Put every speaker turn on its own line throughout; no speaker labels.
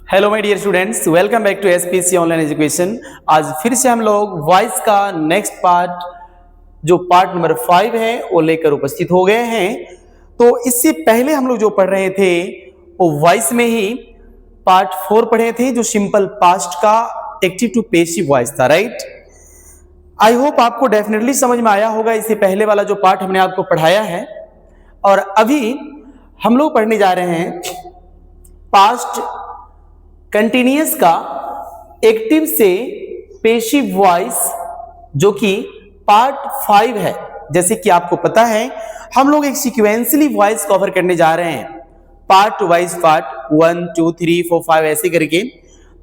Hello my dear students, welcome back to SPC online education. आज फिर से हम लोग वॉइस का नेक्स्ट पार्ट जो पार्ट नंबर 5 है वो लेकर उपस्थित हो गए हैं। तो इससे पहले हम लोग जो पढ़ रहे थे वो वॉइस में ही पार्ट 4 पढ़े थे जो सिंपल पास्ट का एक्टिव टू पेसिव वॉइस था, राइट। आई होप आपको डेफिनेटली समझ में आया होगा इससे पहले वाला जो पार्ट हमने आपको पढ़ाया है। और अभी हम लोग पढ़ने जा रहे हैं पास्ट कंटिन्यूअस का एक्टिव से पेसिव वॉइस जो कि पार्ट 5 है। जैसे कि आपको पता है हम लोग एक सीक्वेंसली वॉइस कवर करने जा रहे हैं, पार्ट वाइज पार्ट 1 2 3 4 5 ऐसे करके।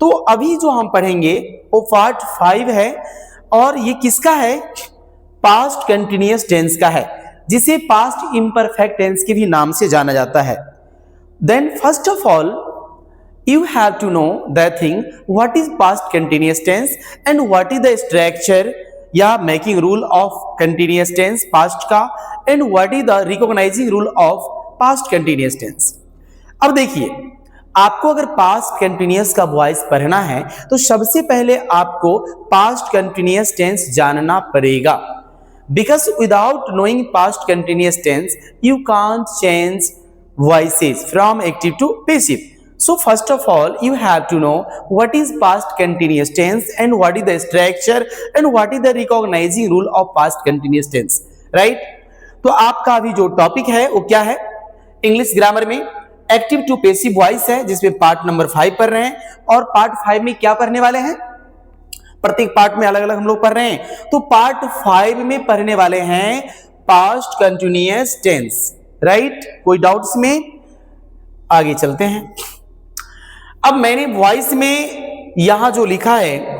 तो अभी जो हम पढ़ेंगे वो पार्ट 5 है और ये किसका है? पास्ट कंटिन्यूअस टेंस का है, जिसे पास्ट इम्परफेक्ट टेंस के भी नाम से जाना जाता है। Then first of all you have to know the thing what is past continuous tense and what is the structure या making rule of continuous tense past का and what is the recognizing rule of past continuous tense। अब देखिए, आपको अगर past continuous का voice पढ़ना है तो सबसे पहले आपको past continuous tense जानना पड़ेगा, because without knowing past continuous tense you can't change voices from active to passive। So first of all you have to know what is past continuous tense and what is the structure and what is the recognizing rule of past continuous tense, right। तो आपका अभी जो topic है वो क्या है? English grammar में active to passive voice है, जिसमें पार्ट नंबर 5 पढ़ रहे हैं। और पार्ट 5 में क्या पढ़ने वाले हैं? प्रत्येक पार्ट में अलग अलग हम लोग पढ़ रहे हैं। तो पार्ट 5 में पढ़ने वाले हैं पास्ट कंटिन्यूअस टेंस, राइट। कोई डाउट्स में? आगे चलते हैं। अब मैंने वॉइस में यहां जो लिखा है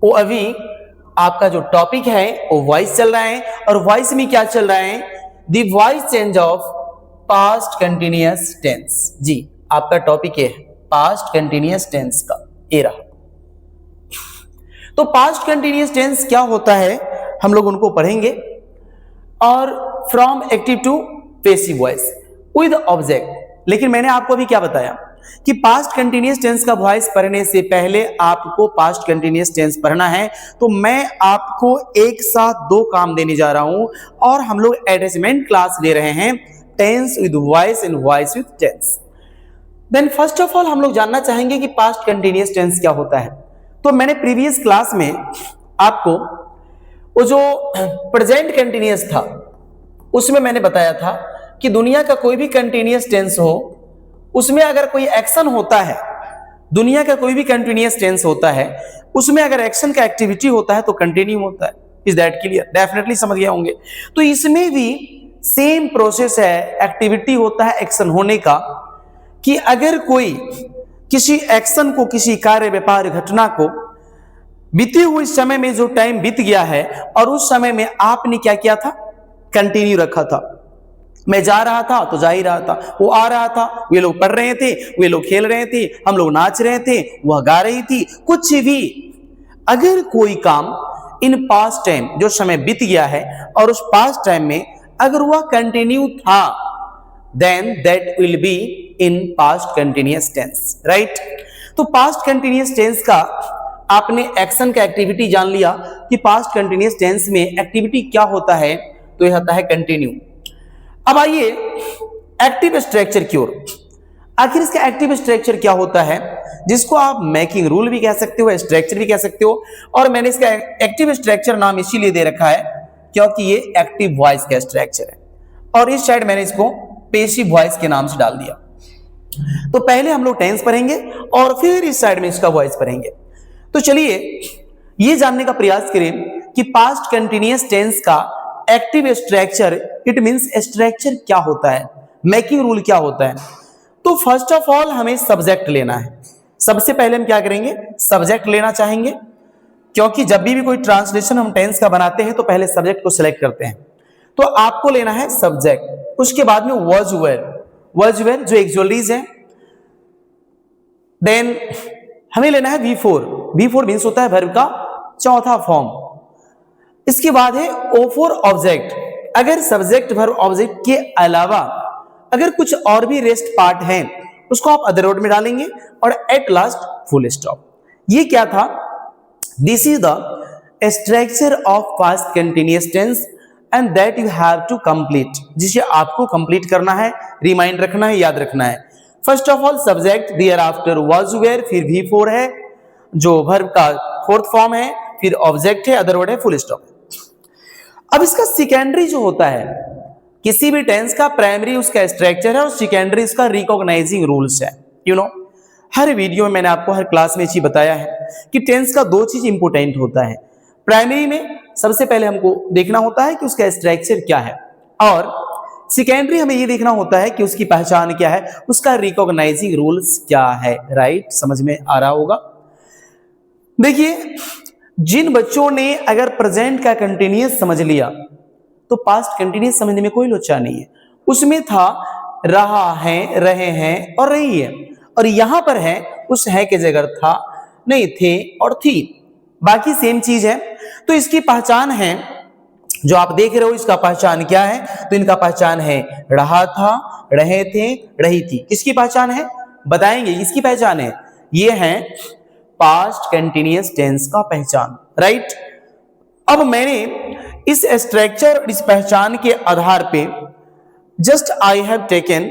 वो अभी आपका जो टॉपिक है वो वॉइस चल रहा है। और वॉइस में क्या चल रहा है? The voice change of past continuous tense. जी, आपका टॉपिक है पास्ट कंटिन्यूअस टेंस का, ये रहा। तो पास्ट कंटिन्यूअस टेंस क्या होता है हम लोग उनको पढ़ेंगे। और from active to passive voice with object. लेकिन मैंने आपको अभी क्या बताया कि पास्ट कंटिन्यूअस टेंस का वॉइस पढ़ने से पहले आपको पास्ट कंटिन्यूअस टेंस पढ़ना है। तो मैं आपको एक साथ दो काम देने जा रहा हूं और हम लोग अटैचमेंट क्लास ले रहे हैं, tense with voice and voice with tense. Then first of all हम लोग जानना चाहेंगे कि पास्ट कंटिन्यूअस टेंस क्या होता है। तो मैंने प्रीवियस क्लास में आपको वो जो प्रेजेंट कंटिन्यूअस था उसमें मैंने बताया था कि दुनिया का कोई भी कंटिन्यूअस टेंस हो उसमें अगर कोई एक्शन होता है, दुनिया का कोई भी कंटिन्यूअस टेंस होता है उसमें अगर एक्शन का एक्टिविटी होता है तो कंटिन्यू होता है। Is that clear? डेफिनेटली समझ गए होंगे। तो इसमें भी सेम प्रोसेस है, एक्टिविटी होता है एक्शन होने का, कि अगर कोई किसी एक्शन को, किसी कार्य, व्यापार, घटना को बीते हुए समय में जो टाइम बीत गया है और उस समय में आपने क्या किया था? कंटिन्यू रखा था। मैं जा रहा था तो जा ही रहा था, वो आ रहा था, वे लोग पढ़ रहे थे, वे लोग खेल रहे थे, हम लोग नाच रहे थे, वह गा रही थी, कुछ भी। अगर कोई काम इन पास्ट टाइम जो समय बीत गया है और उस पास्ट टाइम में अगर वह कंटिन्यू था, then that will be in past continuous tense, right. तो पास्ट कंटिन्यूअस टेंस का आपने एक्शन का एक्टिविटी जान लिया कि पास्ट कंटिन्यूअस टेंस में एक्टिविटी क्या होता है, तो यह होता है कंटिन्यू। अब आइए एक्टिव स्ट्रक्चर की ओर। आखिर इसका एक्टिव स्ट्रक्चर क्या होता है, जिसको आप मेकिंग रूल भी कह सकते हो, स्ट्रक्चर भी कह सकते हो। और मैंने इसका एक्टिव स्ट्रक्चर नाम इसीलिए दे रखा है क्योंकि ये एक्टिव वॉइस का स्ट्रक्चर है, और इस साइड मैंने इसको पेसिव वॉइस के नाम से डाल दिया। तो पहले हम लोग टेंस पढ़ेंगे और फिर इस साइड में इसका वॉइस पढ़ेंगे। तो चलिए ये जानने का प्रयास करें कि पास्ट कंटिन्यूअस टेंस का active structure, it means structure क्या होता है, मेकिंग रूल क्या होता है। तो फर्स्ट ऑफ ऑल हमें सब्जेक्ट लेना है। सबसे पहले हम क्या करेंगे? सब्जेक्ट लेना चाहेंगे, क्योंकि जब भी कोई ट्रांसलेशन हम टेंस का बनाते हैं तो पहले सब्जेक्ट को सिलेक्ट करते हैं। तो आपको लेना है सब्जेक्ट, उसके बाद में वर्ज वेयर जो एक्सुअलिटीज है। देन हमें लेना है V4 मींस होता है वर्ब का चौथा फॉर्म। इसके बाद है O4 ऑब्जेक्ट। अगर सब्जेक्ट वर्ब ऑब्जेक्ट के अलावा अगर कुछ और भी रेस्ट पार्ट हैं उसको आप अदर वर्ड में डालेंगे और एट लास्ट फुल स्टॉप। ये क्या था? This is the structure of past continuous tense and that you have to complete, जिसे आपको कंप्लीट करना है, रिमाइंड रखना है, याद रखना है। First of all subject, thereafter was were, फिर V4 है जो वर्ब का फोर्थ फॉर्म है, फिर ऑब्जेक्ट है, अदर वर्ड है, फुल स्टॉप। अब इसका सेकेंडरी जो होता है, किसी भी टेंस का प्राइमरी उसका स्ट्रक्चर है और सेकेंडरी उसका रिकॉग्नाइजिंग रूल्स है। यू नो हर वीडियो में मैंने आपको हर क्लास में ये बताया है कि टेंस का दो चीज इंपोर्टेंट होता है। प्राइमरी में सबसे पहले हमको देखना होता है कि उसका स्ट्रक्चर क्या है, और सेकेंडरी हमें ये देखना होता है कि उसकी पहचान क्या है, उसका रिकॉग्नाइजिंग रूल्स क्या है। राइट, समझ में आ रहा होगा। देखिए, जिन बच्चों ने अगर प्रेजेंट का कंटिन्यूअस समझ लिया तो पास्ट कंटिन्यूअस समझने में कोई लोचा नहीं है। उसमें था रहा है, रहे हैं और रही है, और यहां पर है उस है के जगह था, नहीं थे और थी, बाकी सेम चीज है। तो इसकी पहचान है, जो आप देख रहे हो इसका पहचान क्या है? तो इनका पहचान है रहा था, रहे थे, रही थी। किसकी पहचान है बताएंगे? इसकी पहचान है, ये है पास्ट कंटिन्यूअस टेंस का पहचान। राइट, अब मैंने इस स्ट्रक्चर, इस पहचान के आधार पे just I have taken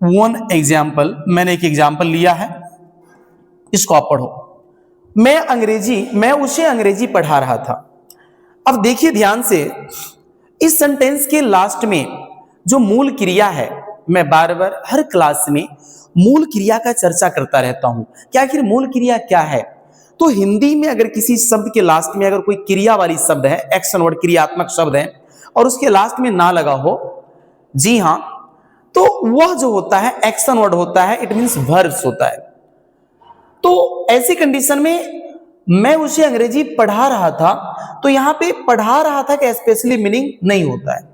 one example, मैंने एक एग्जाम्पल लिया है, इसको आप पढ़ो। मैं उसे अंग्रेजी पढ़ा रहा था। अब देखिए ध्यान से, इस सेंटेंस के लास्ट में जो मूल क्रिया है, मैं बार बार हर क्लास में मूल क्रिया का चर्चा करता रहता हूं कि आखिर मूल क्रिया क्या है। तो हिंदी में अगर किसी शब्द के लास्ट में अगर कोई क्रिया वाली शब्द है, एक्शन वर्ड, क्रियात्मक शब्द है, और उसके लास्ट में ना लगा हो, जी हां, तो वह जो होता है एक्शन वर्ड होता है, इट मींस वर्ब्स होता है। तो ऐसी कंडीशन में मैं उसे अंग्रेजी पढ़ा रहा था, तो यहां पे पढ़ा रहा था कि स्पेशली मीनिंग नहीं होता है,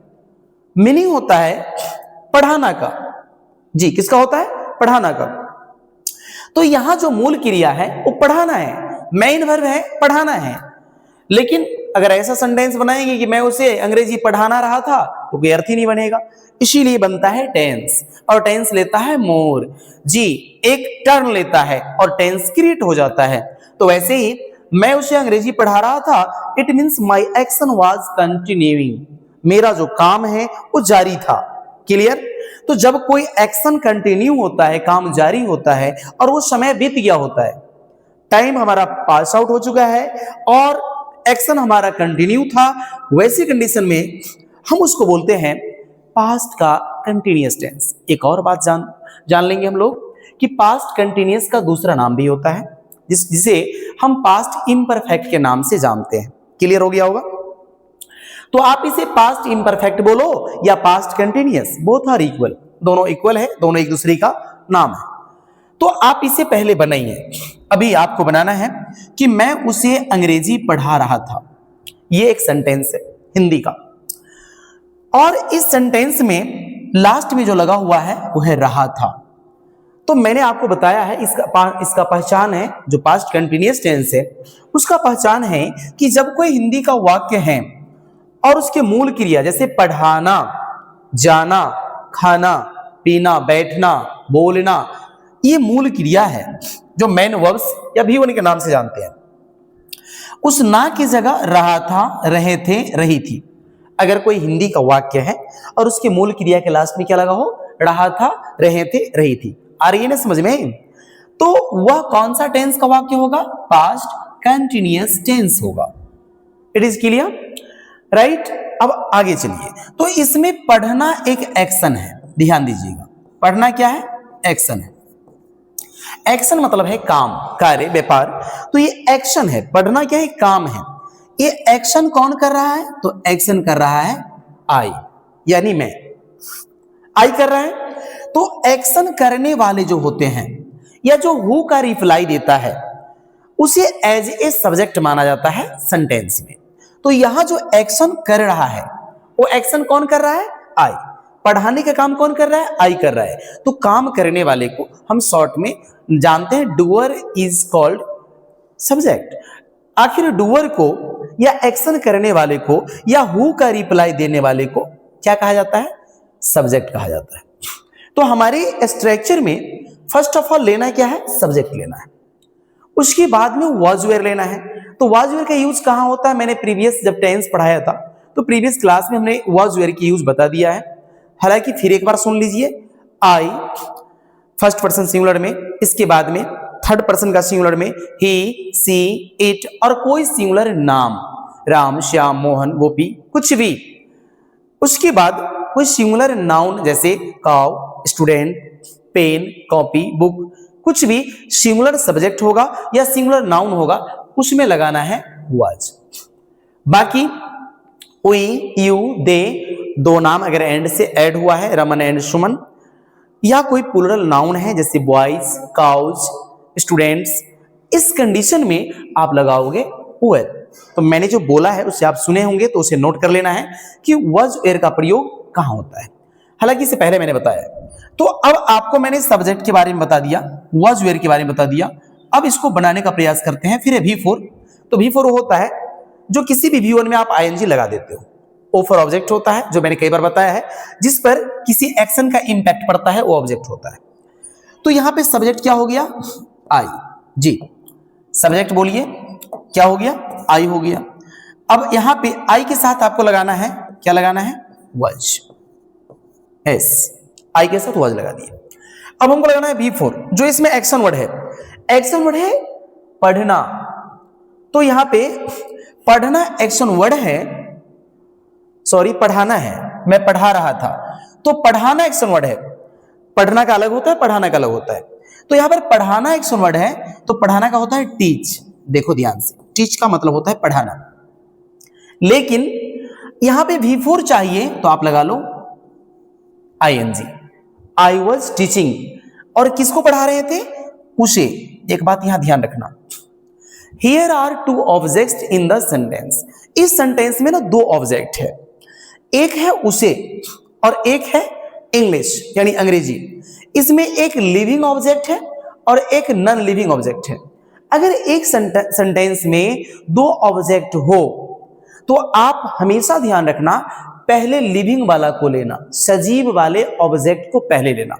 मीनिंग होता है पढ़ाना का। जी, किसका होता है? पढ़ाना का। तो यहां जो मूल क्रिया है वो पढ़ाना है, मेन वर्ब है, पढ़ाना है। लेकिन अगर ऐसा सेंटेंस बनाएंगे कि मैं उसे अंग्रेजी पढ़ाना रहा था, तो कोई अर्थ ही नहीं बनेगा। इसीलिए बनता है टेंस, और टेंस लेता है मोर। जी, एक टर्न लेता है और टेंस क्रिएट हो जाता है। तो वैसे ही मैं उसे अंग्रेजी पढ़ा रहा था, it means my action was continuing, मेरा जो काम है वो जारी था। क्लियर? तो जब कोई एक्शन कंटिन्यू होता है, काम जारी होता है, और वो समय बीत गया होता है, टाइम हमारा पास आउट हो चुका है और एक्शन हमारा कंटिन्यू था, वैसी कंडीशन में हम उसको बोलते हैं पास्ट का कंटिन्यूअस टेंस। एक और बात जान लेंगे हम लोग कि पास्ट कंटिन्यूअस का दूसरा नाम भी होता है, जिसे हम पास्ट इम्परफेक्ट के नाम से जानते हैं। क्लियर हो गया होगा? तो आप इसे पास्ट इम्परफेक्ट बोलो या past continuous, both are equal, दोनों इक्वल है, दोनों एक दूसरे का नाम है। तो आप इसे पहले बनाइए। अभी आपको बनाना है कि मैं उसे अंग्रेजी पढ़ा रहा था, ये एक सेंटेंस है हिंदी का, और इस सेंटेंस में लास्ट में जो लगा हुआ है वो है रहा था। तो मैंने आपको बताया है इसका पहचान है, जो पास्ट कंटिन्यूअस टेंस है उसका पहचान है कि जब कोई हिंदी का वाक्य है और उसके मूल क्रिया जैसे पढ़ाना, जाना, खाना, पीना, बैठना, बोलना, ये मूल क्रिया है जो मेन वर्ब्स या V1 के नाम से जानते हैं। उस ना की जगह रहा था, रहे थे, रही थी। अगर कोई हिंदी का वाक्य है और उसके मूल क्रिया के लास्ट में क्या लगा हो? रहा था, रहे थे, रही थी। आ रही है ना समझ में? तो वह कौन सा टेंस का वाक्य होगा? पास्ट कंटिन्यूअस टेंस होगा। It is clear? राइट, अब आगे चलिए। तो इसमें पढ़ना एक एक्शन है, ध्यान दीजिएगा। पढ़ना क्या है? एक्शन है। एक्शन मतलब है काम, कार्य, व्यापार। तो ये एक्शन है। पढ़ना क्या है? काम है। ये एक्शन कौन कर रहा है? तो एक्शन कर रहा है आई, यानी मैं। आई कर रहा है। तो एक्शन करने वाले जो होते हैं या जो हु का रिप्लाई देता है उसे एज ए सब्जेक्ट माना जाता है सेंटेंस में। तो यहां जो एक्शन कर रहा है वो एक्शन कौन कर रहा है? आई। पढ़ाने का काम कौन कर रहा है? आई कर रहा है। तो काम करने वाले को हम शॉर्ट में जानते हैं डूअर इज कॉल्ड सब्जेक्ट। आखिर डूअर को या एक्शन करने वाले को या हु का रिप्लाई देने वाले को क्या कहा जाता है? सब्जेक्ट कहा जाता है। तो हमारे स्ट्रक्चर में फर्स्ट ऑफ ऑल लेना क्या है, सब्जेक्ट लेना है, उसके बाद में वाज वेयर लेना है। तो वाज वेयर का यूज कहां होता है, मैंने प्रीवियस जब टेंस पढ़ाया था तो प्रीवियस क्लास में हमने वाज वेयर की यूज बता दिया है। हालांकि फिर एक बार सुन लीजिए, आई फर्स्ट पर्सन सिंगुलर में, इसके बाद में थर्ड पर्सन का सिंगुलर में ही, सी, इट और कोई सिंगुलर नाम, राम, श्याम, मोहन, गोपी, कुछ भी। उसके बाद कोई सिंगुलर नाउन जैसे cow, student, pen, copy, book, कुछ भी सिंगुलर सब्जेक्ट होगा या सिंगुलर नाउन होगा, उसमें लगाना है वाज। बाकी वी, यू, दे, दो नाम अगर एंड से ऐड हुआ है, रमन एंड सुमन, या कोई प्लूरल नाउन है जैसे बॉयज, काउज, स्टूडेंट्स, इस कंडीशन में आप लगाओगे वेयर। तो मैंने जो बोला है उससे आप सुने होंगे तो उसे नोट कर लेना है कि वाज वेयर का प्रयोग कहां होता है। हालांकि इससे पहले मैंने बताया। तो अब आपको मैंने सब्जेक्ट के बारे में बता दिया, वाज वेयर के बारे में बता दिया। अब इसको बनाने का प्रयास करते हैं। फिर है V4। तो V4 होता है जो किसी भी V1 में आप ing लगा देते हो। O फॉर ऑब्जेक्ट होता है, जो मैंने कई बार बताया है, जिस पर किसी एक्शन का इंपैक्ट पड़ता है वो ऑब्जेक्ट होता है। तो यहां पे सब्जेक्ट क्या हो गया, आई। जी, सब्जेक्ट बोलिए क्या हो गया, आई हो गया। अब यहां पे आई के साथ आपको लगाना है, क्या लगाना है, वाज। एस, आई के साथ वाज लगा दिया। अब हमको लगाना है V4, जो इसमें एक्शन वर्ड है। एक्शन वर्ड है पढ़ना। तो यहां पे पढ़ना एक्शन वर्ड है, सॉरी पढ़ाना है, मैं पढ़ा रहा था, तो पढ़ाना एक्शन वर्ड है। पढ़ना का अलग होता है, पढ़ाना का अलग होता है। तो यहां पर पढ़ाना एक्शन वर्ड है, तो पढ़ाना का होता है टीच। देखो ध्यान से, टीच का मतलब होता है पढ़ाना। लेकिन यहां पे V4 चाहिए तो आप लगा लो ing, आई वॉज टीचिंग। और किसको पढ़ा रहे थे, उसे। एक बात यहां ध्यान रखना, here are two objects in the sentence. इस सेंटेंस में ना दो ऑब्जेक्ट है, एक है उसे और एक है इंग्लिश यानी अंग्रेजी। इसमें एक लिविंग ऑब्जेक्ट है और एक नॉन लिविंग ऑब्जेक्ट है। अगर एक सेंटेंस में दो ऑब्जेक्ट हो तो आप हमेशा ध्यान रखना पहले लिविंग वाला को लेना, सजीव वाले ऑब्जेक्ट को पहले लेना,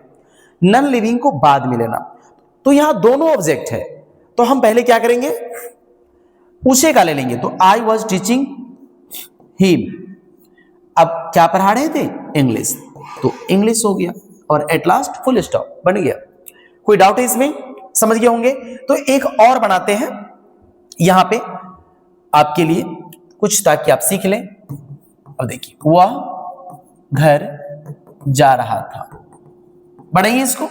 नॉन लिविंग को बाद में लेना। तो यहां दोनों ऑब्जेक्ट है, तो हम पहले क्या करेंगे, उसे का ले लेंगे। तो आई वॉज टीचिंग हिम। अब क्या पढ़ा रहे थे, इंग्लिश, तो इंग्लिश हो गया और एट लास्ट फुल स्टॉप बन गया। कोई डाउट है इसमें, समझ गए होंगे। तो एक और बनाते हैं यहां पे आपके लिए कुछ, ताकि आप सीख लें। अब देखिए, वह घर जा रहा था, बढ़ाइए इसको।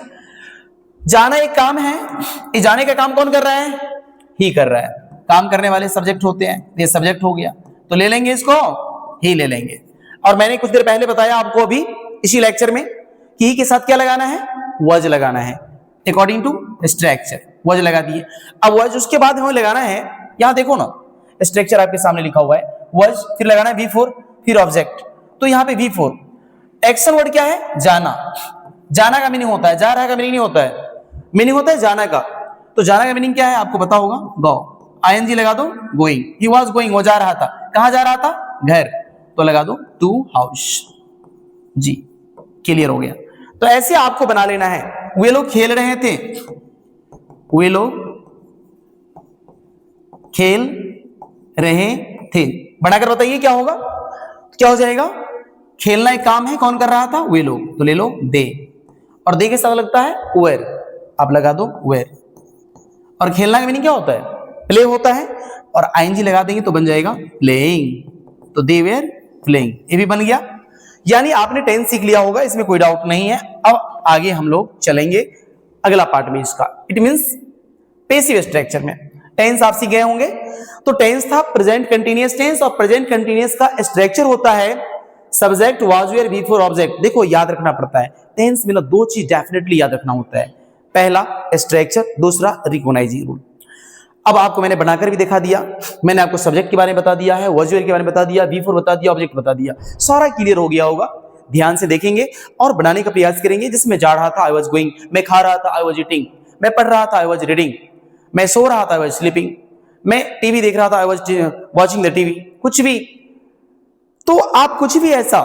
जाना एक काम है, ये जाने का काम कौन कर रहा है, ही कर रहा है। काम करने वाले सब्जेक्ट होते हैं, ये सब्जेक्ट हो गया, तो ले लेंगे इसको, ही ले लेंगे। और मैंने कुछ देर पहले बताया आपको अभी इसी लेक्चर में कि ही के साथ क्या लगाना है, वज लगाना है, अकॉर्डिंग टू स्ट्रक्चर वज लगा दिए। अब वज उसके बाद हमें लगाना है, यहां देखो ना स्ट्रक्चर आपके सामने लिखा हुआ है, वज, फिर लगाना है V4, फिर ऑब्जेक्ट। तो यहां पे V4 एक्शन वर्ड क्या है, जाना। जाना का मीनिंग होता है, जा रहा का मीनिंग नहीं होता है, मीनिंग होता है जाना का। तो जाना का मीनिंग क्या है आपको पता होगा, गो। ing लगा दो, गोइंग, ही वॉज गोइंग, वो जा रहा था। कहां जा रहा था, घर, तो लगा दो टू हाउस। जी, क्लियर हो गया। तो ऐसे आपको बना लेना है। वे लोग खेल रहे थे, वे लोग खेल रहे थे, बनाकर बताइए क्या होगा, क्या हो जाएगा, खेलना एक काम है, कौन कर रहा था, वे लोग, तो ले लो दे। और दे के साथ लगता है वेयर, आप लगा दो वेयर। और खेलना का मीनिंग क्या होता है, प्ले होता है, और ing लगा देंगे तो बन जाएगा प्लेइंग, तो दे वेयर प्लेइंग, ये भी बन गया। यानी आपने टेंस सीख लिया होगा, इसमें कोई डाउट नहीं है। अब आगे हम लोग चलेंगे अगला पार्ट में इसका, इट मींस पैसिव स्ट्रक्चर में। टेंस आप सीख गए होंगे। तो टेंस था प्रेजेंट कंटीन्यूअस टेंस, और प्रेजेंट कंटीन्यूअस का स्ट्रक्चर होता है subject, was, where, V4 object. देखो याद रखना पड़ता है टेंस में ना दो चीज डेफिनेटली याद रखना होता है, पहला स्ट्रक्चर, दूसरा रिकॉग्नाइजिंग रूल। अब आपको मैंने बनाकर भी दिखा दिया, मैंने आपको सब्जेक्ट के बारे में बता दिया है, वाज, वेयर के बारे में बता दिया, V4 बता दिया, ऑब्जेक्ट बता दिया, सारा क्लियर हो गया होगा। ध्यान से देखेंगे और बनाने का प्रयास करेंगे। जिसमें जा रहा था, आई वॉज गोइंग, मैं खा रहा था, आई वॉज ईटिंग, मैं पढ़ रहा था, आई वॉज रीडिंग, मैं सो रहा था, आई वॉज स्लीपिंग, मैं टीवी देख रहा था, I was watching the TV, कुछ भी। तो आप कुछ भी ऐसा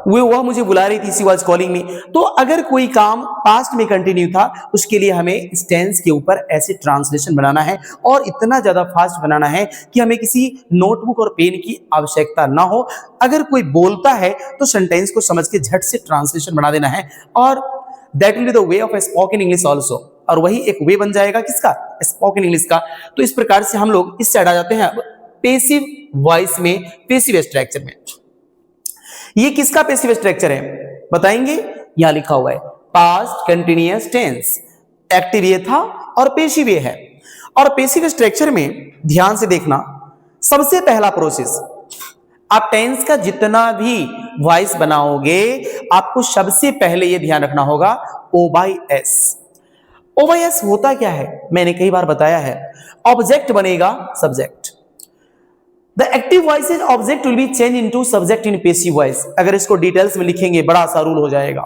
वह मुझे बुला रही थी, शी वाज कॉलिंग मी। तो अगर कोई काम पास्ट में कंटिन्यू था, उसके लिए हमें इस टेंस के ऊपर ऐसे ट्रांसलेशन बनाना है और इतना ज्यादा फास्ट बनाना है कि हमें किसी नोटबुक और पेन की आवश्यकता ना हो। अगर कोई बोलता है तो सेंटेंस को समझ के झट से ट्रांसलेशन बना देना है, और that will be the way of spoken English also. और वही एक वे बन जाएगा किसका? स्पोकन इंग्लिश का। तो इस प्रकार से हम लोग इस साइड आ जाते हैं पेसिव वॉइस में, पेसिव स्ट्रक्चर में। ये किसका पेसिव स्ट्रक्चर है बताएंगे? यहां लिखा हुआ है पास्ट कंटिन्यूअस टेंस। एक्टिव ये था और पेसिव ये है। और पेसिव स्ट्रक्चर में ध्यान से देखना, सबसे पहला प्रोसेस, आप टेंस का जितना भी वॉइस बनाओगे आपको सबसे पहले ये ध्यान रखना होगा O by S. O by S होता क्या है? मैंने कई बार बताया है, ऑब्जेक्ट बनेगा subject. The active voice is object will be change into subject in passive voice. अगर इसको डिटेल्स में लिखेंगे बड़ा सा रूल हो जाएगा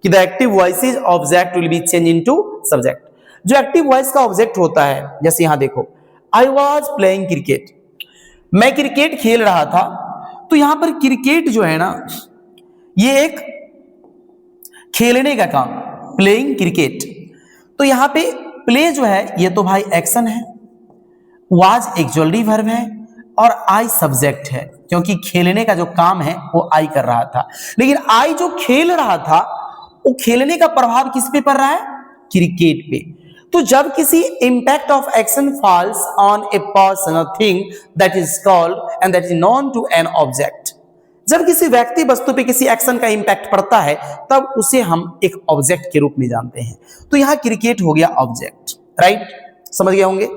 कि the active voice is object will be change into subject. जो एक्टिव वॉइस का ऑब्जेक्ट होता है, जैसे यहां देखो, आई वॉज प्लेइंग क्रिकेट, मैं क्रिकेट खेल रहा था। तो यहां पर क्रिकेट जो है ना, ये एक खेलने का काम, प्लेइंग क्रिकेट। तो यहां पे प्ले जो है ये तो भाई एक्शन है, वाज एक्चुअली वर्ब है और आई सब्जेक्ट है, क्योंकि खेलने का जो काम है वो आई कर रहा था। लेकिन आई जो खेल रहा था, वो खेलने का प्रभाव किस पे पड़ रहा है? क्रिकेट पे। तो जब किसी impact of action falls on a person और thing, that is called and that is known to an object. जब किसी व्यक्ति वस्तु पे किसी एक्शन का इंपैक्ट पड़ता है तब उसे हम एक ऑब्जेक्ट के रूप में जानते हैं। तो यहां क्रिकेट हो गया ऑब्जेक्ट, राइट? समझ गए होंगे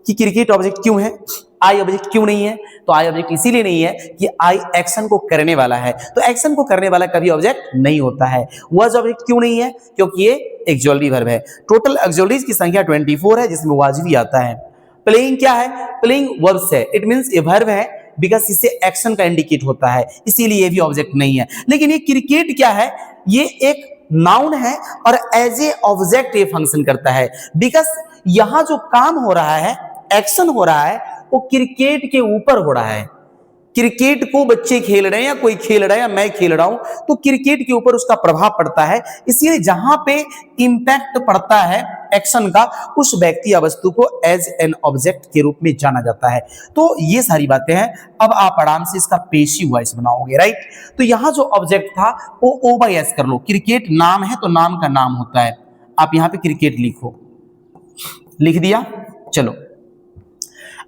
कि क्रिकेट ऑब्जेक्ट क्यों है, आई ऑब्जेक्ट क्यों नहीं है? तो आई ऑब्जेक्ट इसीलिए नहीं है कि आई एक्शन को करने वाला है, तो एक्शन को करने वाला कभी ऑब्जेक्ट नहीं होता है। वाज ऑब्जेक्ट क्यों नहीं है? क्योंकि ये एक्चुअली वर्ब है। टोटल एक्चुअलीज की संख्या 24 है, जिसमें वाज भी आता है। प्लेइंग क्या है? प्लेइंग वर्ब है, इट मींस ये वर्ब है, बिकॉज इससे एक्शन का इंडिकेट होता है, इसीलिए ये भी ऑब्जेक्ट नहीं है। लेकिन ये क्रिकेट क्या है? ये एक नाउन है और एज ए ऑब्जेक्ट ये फंक्शन करता है, बिकॉज यहां जो काम हो रहा है, एक्शन हो रहा है, वो क्रिकेट के ऊपर हो रहा है। क्रिकेट को बच्चे खेल रहे हैं या कोई खेल रहा है या मैं खेल रहा हूं, तो क्रिकेट के ऊपर उसका प्रभाव पड़ता है। इसलिए जहां पे इंपैक्ट पड़ता है एक्शन का, उस व्यक्ति या वस्तु को एज एन ऑब्जेक्ट के रूप में जाना जाता है। तो ये सारी बातें हैं। अब आप आराम से इसका पेशिव वॉइस बनाओगे, राइट? तो यहां जो ऑब्जेक्ट था वो ओ बाई एस कर लो। क्रिकेट नाम है तो नाम का नाम होता है। आप यहां पे क्रिकेट लिखो, लिख दिया। चलो,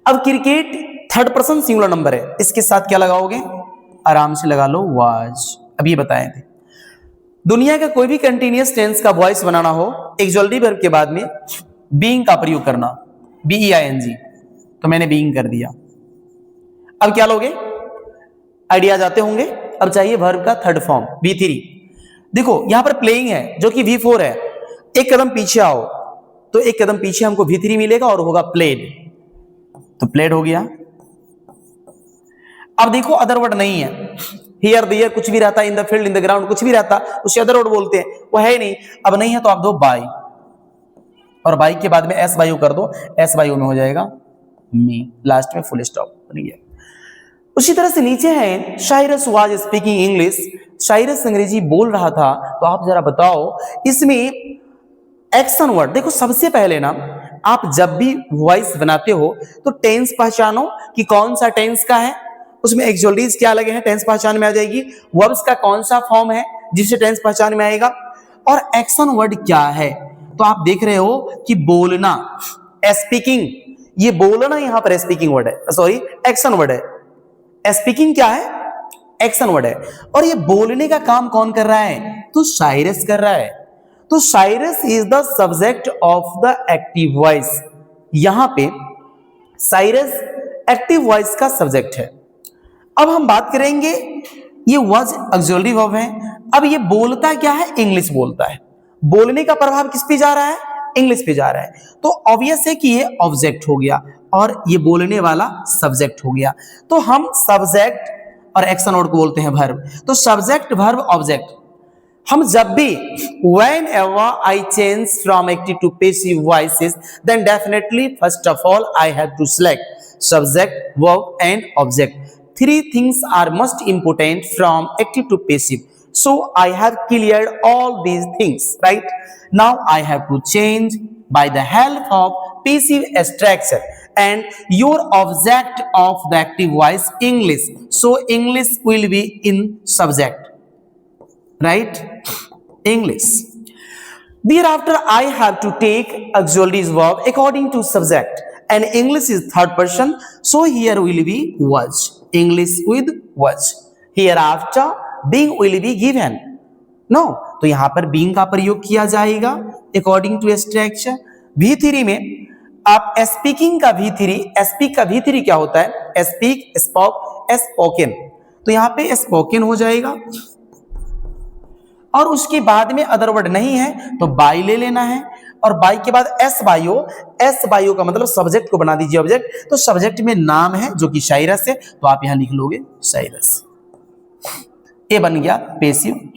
अब cricket third person singular number है, इसके साथ क्या लगाओगे? आराम से लगा लो वाज। अब ये बताए थे, दुनिया का कोई भी कंटिन्यूअस टेंस का वॉइस बनाना हो, एक्चुअली वर्ब के बाद में बीइंग का प्रयोग करना, BEING। तो मैंने बीइंग कर दिया। अब क्या लोगे? आइडिया जाते होंगे। अब चाहिए वर्ब का थर्ड फॉर्म V3। देखो यहां पर प्लेइंग है जो कि V4 है। एक कदम पीछे आओ तो एक कदम पीछे हमको V3 मिलेगा और होगा प्लेड। तो प्लेड हो गया। अब देखो अदर वर्ड नहीं है, हियर देयर कुछ भी रहता, in the field, in the ground कुछ भी रहता, उसे अदर वर्ड बोलते हैं, वो है ही नहीं। अब नहीं है तो आप दो बाई, और बाई के बाद में एस बाई कर दो, एस बाई में हो जाएगा मी, लास्ट में फुल स्टॉप बन गया। उसी तरह से नीचे है शायरस वाज स्पीकिंग इंग्लिश, शायरस अंग्रेजी बोल रहा था। तो आप जरा बताओ इसमें एक्शन वर्ड देखो। सबसे पहले ना आप जब भी वॉइस बनाते हो तो टेंस पहचानो कि कौन सा टेंस का है, उसमें एक्चुअलीज क्या लगे हैं, टेंस पहचान में आ जाएगी। वर्ब्स का कौन सा फॉर्म है जिससे टेंस पहचान में आएगा, और एक्शन वर्ड क्या है। तो आप देख रहे हो कि बोलना, स्पीकिंग, ये बोलना यहां पर स्पीकिंग वर्ड है, सॉरी एक्शन वर्ड है। स्पीकिंग क्या है? एक्शन वर्ड है। और ये बोलने का काम कौन कर रहा है? तो शायरस कर रहा है। तो Cyrus is the subject of the active voice. यहां पे शायरस एक्टिव वॉइस का सब्जेक्ट है। अब हम बात करेंगे, ये वाज ऑक्सिलरी वर्ब है। अब ये बोलता क्या है? इंग्लिश बोलता है। बोलने का प्रभाव किस पे जा रहा है? इंग्लिश पे जा रहा है। तो ऑब्वियस है कि ये ऑब्जेक्ट हो गया और ये बोलने वाला सब्जेक्ट हो गया। तो हम सब्जेक्ट और एक्शन वर्ड को बोलते हैं वर्ब। तो सब्जेक्ट वर्ब ऑब्जेक्ट। हम जब भी whenever I change from active to passive voices, then definitely first of all I have to select subject, verb and object. Three things are most important from active to passive. So I have cleared all these things, right? Now I have to change by the help of passive structure and your object of the active voice English. So English will be in subject, right? English. Thereafter I have to take auxiliary verb according to subject, and English is third person, so here will be was. English with was. Hereafter being will be given. No तो यहां पर being का प्रयोग किया जाएगा according to structure. V3 में आप speaking का V3, स्पीक का V3 क्या होता है? Speak, spoke, spoken. तो यहां पे स्पोकन हो जाएगा, और उसके बाद में अदर वर्ड नहीं है तो बाई ले लेना है, और बाई के बाद एस बायो। एस बायो का मतलब सब्जेक्ट को बना दीजिए ऑब्जेक्ट, तो सब्जेक्ट में नाम है जो कि साइरस है, तो आप यहां लिख लोगे साइरस। ये बन गया पैसिव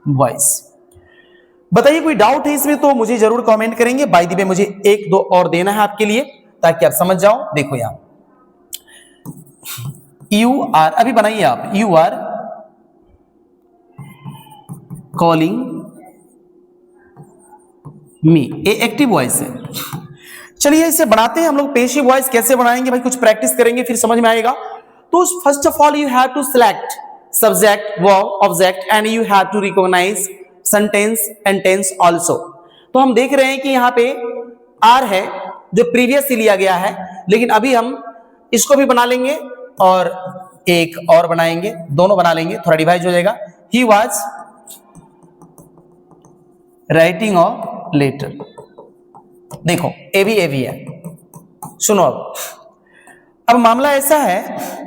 वॉइस। बताइए कोई डाउट है इसमें तो मुझे जरूर कमेंट करेंगे। बाय द वे मुझे एक दो और देना है आपके लिए ताकि आप समझ जाओ। देखो यहां यू आर, अभी बनाइए आप, यू आर कॉलिंग मी, ये एक्टिव वॉइस है। चलिए इसे बनाते हैं हम लोग। पैसिव वॉइस कैसे बनाएंगे भाई, कुछ प्रैक्टिस करेंगे फिर समझ में आएगा। तो first of all you have to select subject, verb, object, and you have to recognise sentence and tense also. तो हम देख रहे हैं कि यहाँ पे आर है जो प्रीवियस से लिया गया है, लेकिन अभी हम इसको भी बना लेंगे और एक और बनाएंगे, दोनों बना लेंगे, थोड़ा डिवाइड हो जाएगा। He was writing a letter. देखो एवी है, सुनो अब मामला ऐसा है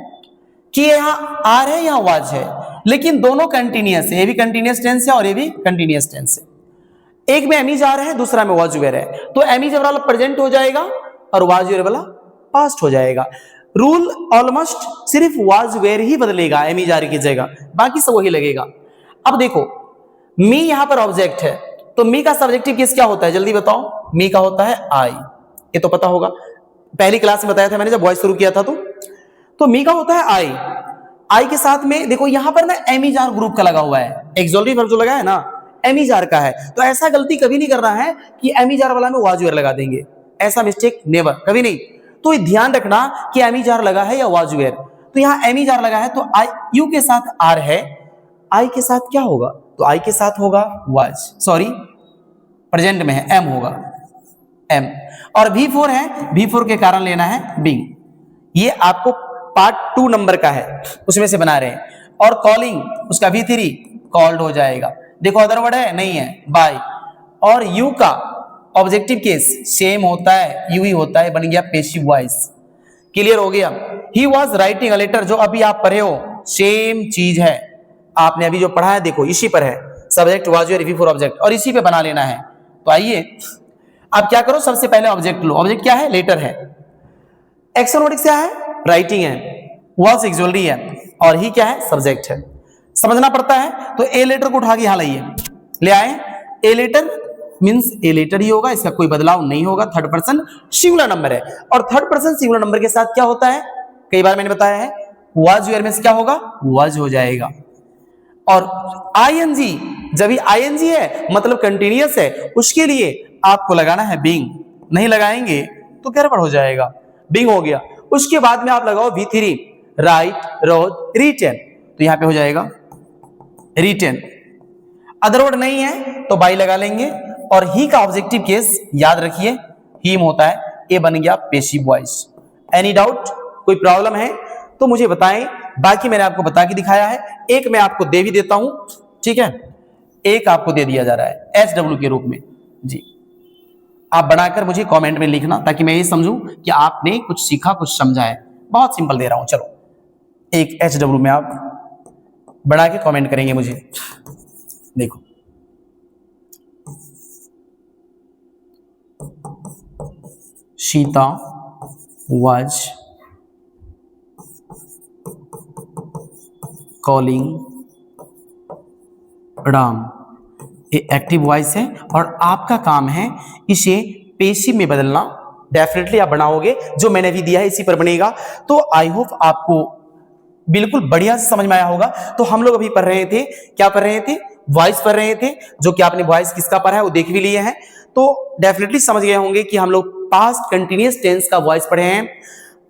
कि यहां आर है, यहां वाज है, लेकिन दोनों कंटिन्यूअस है। ये भी कंटिन्यूअस टेंस है और ये भी कंटिन्यूअस टेंस है। एक में एमी जा रहा है, दूसरा में वाज वेयर है, तो एमी जब वाला प्रेजेंट हो जाएगा और वाज वेयर वाला पास्ट हो जाएगा। रूल ऑलमोस्ट सिर्फ वाज वेयर ही बदलेगा एमी जारी की जगह, बाकी सब वही लगेगा। अब देखो मी यहां पर ऑब्जेक्ट है, तो मी का सब्जेक्टिव केस क्या होता है जल्दी बताओ? मी का होता है आई, ये तो पता होगा, पहली क्लास में बताया था मैंने जब वॉइस शुरू किया था। तो मी का होता है आई। आई के साथ में देखो यहां पर ना एमीजार ग्रुप का लगा हुआ है, एक्सोलरी वर्ब जो लगा है ना एमीजार का है। तो ऐसा गलती कभी नहीं करना है कि एमीजार वाला में वाज वेयर लगा देंगे, ऐसा मिस्टेक नेवर, कभी नहीं। तो ध्यान रखना कि एमीजार लगा है या वाज वेयर। तो यहां एमीजार लगा है, तो आई यू के साथ आर है, आई के साथ क्या होगा? तो आई के साथ होगा वाज, सॉरी प्रेजेंट में है एम होगा, एम। और V4 है, V4 के कारण लेना है बीइंग। ये आपको पार्ट 2 नंबर का है, उसमें से बना रहे हैं। और कॉलिंग उसका V3 कॉल्ड हो जाएगा। देखो अदर वर्ड है नहीं है, बाय। और यू का ऑब्जेक्टिव केस सेम होता है, यू ही होता है, बन गया पैसिव वॉइस। क्लियर हो गया? He was writing a letter, जो अभी आप पढ़े हो सेम चीज है, आपने अभी जो पढ़ा है देखो इसी पर है, subject was where V4 object, और इसी पे बना लेना है। तो आइए आप क्या करो, सबसे पहले ऑब्जेक्ट लो। ऑब्जेक्ट क्या है? लेटर है। एक्शन वर्ड क्या है? राइटिंग है। वॉज एक्सुअली है, और ही क्या है? सब्जेक्ट है। समझना पड़ता है। तो ए लेटर को उठा के यहां लाइए, ले आए। A letter means a letter ही होगा, इसका कोई बदलाव नहीं होगा। थर्ड पर्सन सिंगुलर नंबर है, और थर्ड पर्सन सिंगुलर नंबर के साथ क्या होता है, कई बार मैंने बताया है, वाज वेयर में से क्या होगा? वाज हो जाएगा। और आईएनजी, जब भी आईएनजी है मतलब कंटिन्यूअस है, उसके लिए आपको लगाना है बीइंग। नहीं लगाएंगे तो गड़बड़ हो जाएगा। बीइंग हो गया, उसके बाद में आप लगाओ V3, राइट, रोट, रिटन। तो यहां पे हो जाएगा रिटन। अदर वर्ड नहीं है तो बाई लगा लेंगे। और ही का ऑब्जेक्टिव केस याद रखिए हीम होता है। ये बन गया पैसिव वॉइस। एनी डाउट, कोई प्रॉब्लम है तो मुझे बताएं, बाकी मैंने आपको बता के दिखाया है। एक मैं आपको दे भी देता हूं, ठीक है, एक आपको दे दिया जा रहा है SW के रूप में जी। आप बनाकर मुझे कमेंट में लिखना ताकि मैं ये समझूं कि आपने कुछ सीखा, कुछ समझा है। बहुत सिंपल दे रहा हूं, चलो एक HW में आप बना के कमेंट करेंगे मुझे। देखो सीता was calling राम। ये एक्टिव वॉइस है और आपका काम है इसे पैसिव में बदलना। डेफिनेटली आप बनाओगे, जो मैंने भी दिया है इसी पर बनेगा। तो आई होप आपको बिल्कुल बढ़िया से समझ में आया होगा। तो हम लोग अभी पढ़ रहे थे, क्या पढ़ रहे थे, वॉइस पढ़ रहे थे, जो कि आपने वॉइस किसका पढ़ा है वो देख भी लिए हैं। तो डेफिनेटली समझ गए होंगे कि हम लोग पास्ट कंटिन्यूअस टेंस का वॉइस पढ़े हैं।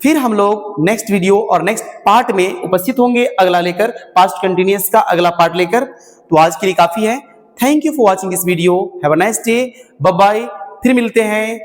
फिर हम लोग नेक्स्ट वीडियो और नेक्स्ट पार्ट में उपस्थित होंगे, अगला लेकर, पास्ट कंटिन्यूअस का अगला पार्ट लेकर। तो आज के लिए काफी है। Thank you for watching this video. Have a nice day, bye bye, फिर मिलते हैं।